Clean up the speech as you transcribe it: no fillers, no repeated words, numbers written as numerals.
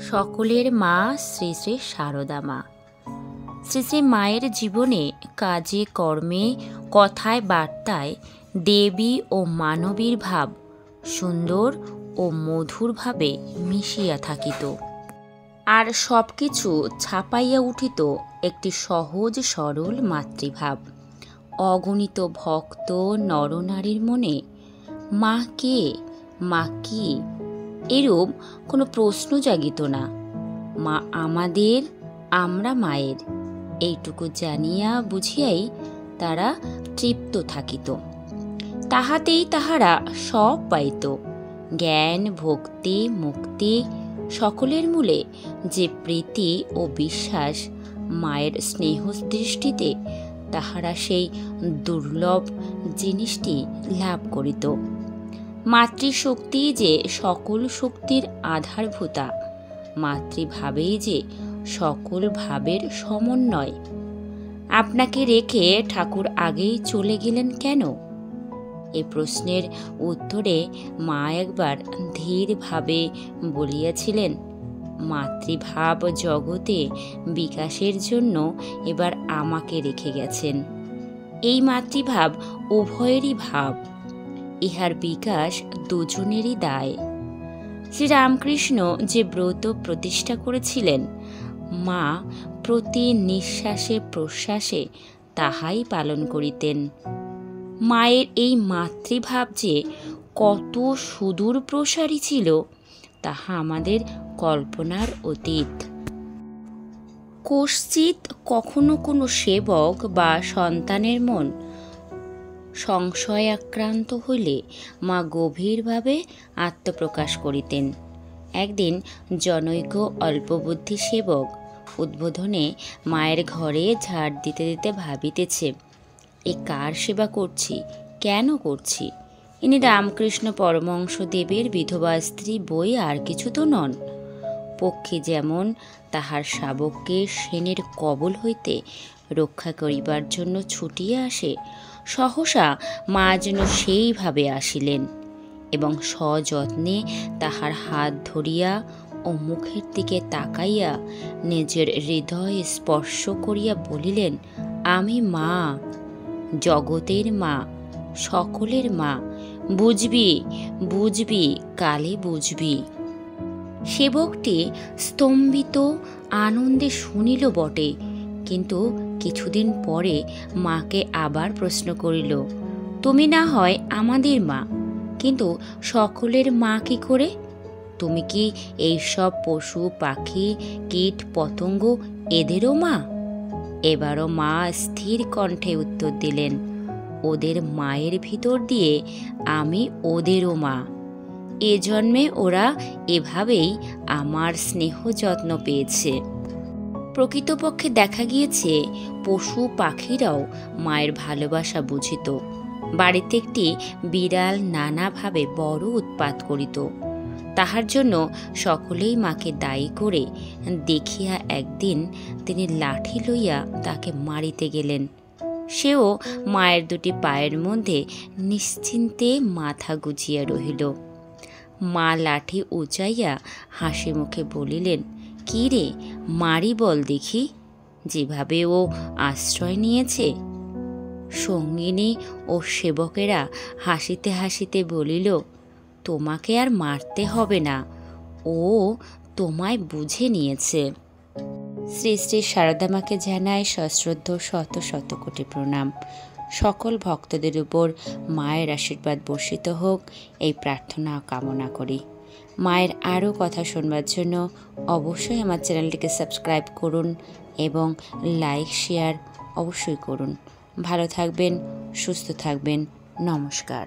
সকলের মা শ্রী শ্রী সারদা মা। শ্রী শ্রী মায়ের জীবনে কাজে কর্মে কথায় বার্তায় দেবী ও মানবীর ভাব সুন্দর ও মধুরভাবে মিশিয়া থাকিত, আর সব কিছু ছাপাইয়া উঠিত একটি সহজ সরল মাতৃভাব। অগণিত ভক্ত নরনারীর মনে মা কে, মা কি, এরূপ কোনো প্রশ্ন জাগিত না। মা আমাদের, আমরা মায়ের, এইটুকু জানিয়া বুঝিয়াই তারা তৃপ্ত থাকিত। তাহাতেই তাহারা সব পাইত। জ্ঞান, ভক্তি, মুক্তি, সকলের মূলে যে প্রীতি ও বিশ্বাস, মায়ের স্নেহ দৃষ্টিতে তাহারা সেই দুর্লভ জিনিসটি লাভ করিত। মাতৃশক্তি যে সকল শক্তির আধারভূতা, মাতৃভাবেই যে সকল ভাবের সমন্বয়। আপনাকে রেখে ঠাকুর আগেই চলে গেলেন কেন? এ প্রশ্নের উত্তরে মা একবার ধীরভাবে বলিয়াছিলেন, মাতৃভাব জগতে বিকাশের জন্য এবার আমাকে রেখে গেছেন। এই মাতৃভাব উভয়েরই ভাব, ইহার বিকাশ দুজনেরই দায়। শ্রীরামকৃষ্ণ যে ব্রত প্রতিষ্ঠা করেছিলেন, মা প্রতি নিঃশ্বাসে প্রশ্বাসে তাহাই পালন করিতেন। মায়ের এই মাতৃভাব যে কত সুদূর প্রসারী ছিল, তাহা আমাদের কল্পনার অতীত। কশ্চিৎ কখনো কোনো সেবক বা সন্তানের মন সংশয়াক্রান্ত হইলে মা গভীরভাবে আত্মপ্রকাশ করিতেন। একদিন জনৈক অল্পবুদ্ধি সেবক উদ্বোধনে মায়ের ঘরে ঝাড় দিতে দিতে ভাবিতেছে, এ কার সেবা করছি, কেন করছি? ইনি রামকৃষ্ণ পরমহংসদেবের বিধবা স্ত্রী বই আর কিছু তো নন। পক্ষী যেমন তাহার শাবককে সেনের কবল হইতে রক্ষা করিবার জন্য ছুটিয়া আসে, সহসা মা যেন সেইভাবে আসিলেন এবং সযত্নে তাহার হাত ধরিয়া ও মুখের দিকে তাকাইয়া নিজের হৃদয় স্পর্শ করিয়া বলিলেন, আমি মা, জগতের মা, সকলের মা, বুঝবি বুঝবি, কালে বুঝবি। সেবকটি স্তম্ভিত আনন্দে শুনিল বটে, কিন্তু কিছুদিন পরে মাকে আবার প্রশ্ন করিল, তুমি না হয় আমাদের মা, কিন্তু সকলের মা কি করে? তুমি কি এইসব পশু পাখি কীট পতঙ্গ এদেরও মা? এবারও মা স্থির কণ্ঠে উত্তর দিলেন, ওদের মায়ের ভিতর দিয়ে আমি ওদেরও মা। এ জন্মে ওরা এভাবেই আমার স্নেহ যত্ন পেয়েছে। প্রকৃতপক্ষে দেখা গিয়েছে পশু পাখিরাও মায়ের ভালোবাসা বুঝিত। বাড়িতে একটি বিড়াল নানাভাবে বড় উৎপাত করিত, তাহার জন্য সকলেই মাকে দায়ী করে দেখিয়া একদিন তিনি লাঠি লইয়া তাকে মারিতে গেলেন। সেও মায়ের দুটি পায়ের মধ্যে নিশ্চিন্তে মাথা গুজিয়া রহিল। মা লাঠি উঁচাইয়া হাসি মুখে বলিলেন, কি রে, মারি বল দেখি, যেভাবে ও আশ্রয় নিয়েছে। সঙ্গিনী ও সেবকেরা হাসিতে হাসিতে বলিল, তোমাকে আর মারতে হবে না, ও তোমায় বুঝে নিয়েছে। শ্রী শ্রী সারদা মাকে জানায় সশ্রদ্ধ শত শত কোটি প্রণাম। সকল ভক্তদের উপর মায়ের আশীর্বাদ বর্ষিত হোক, এই প্রার্থনা কামনা করি। মায়ের আরও কথা শুনবার জন্য অবশ্যই আমার চ্যানেলটিকে সাবস্ক্রাইব করুন এবং লাইক শেয়ার অবশ্যই করুন। ভালো থাকবেন, সুস্থ থাকবেন। নমস্কার।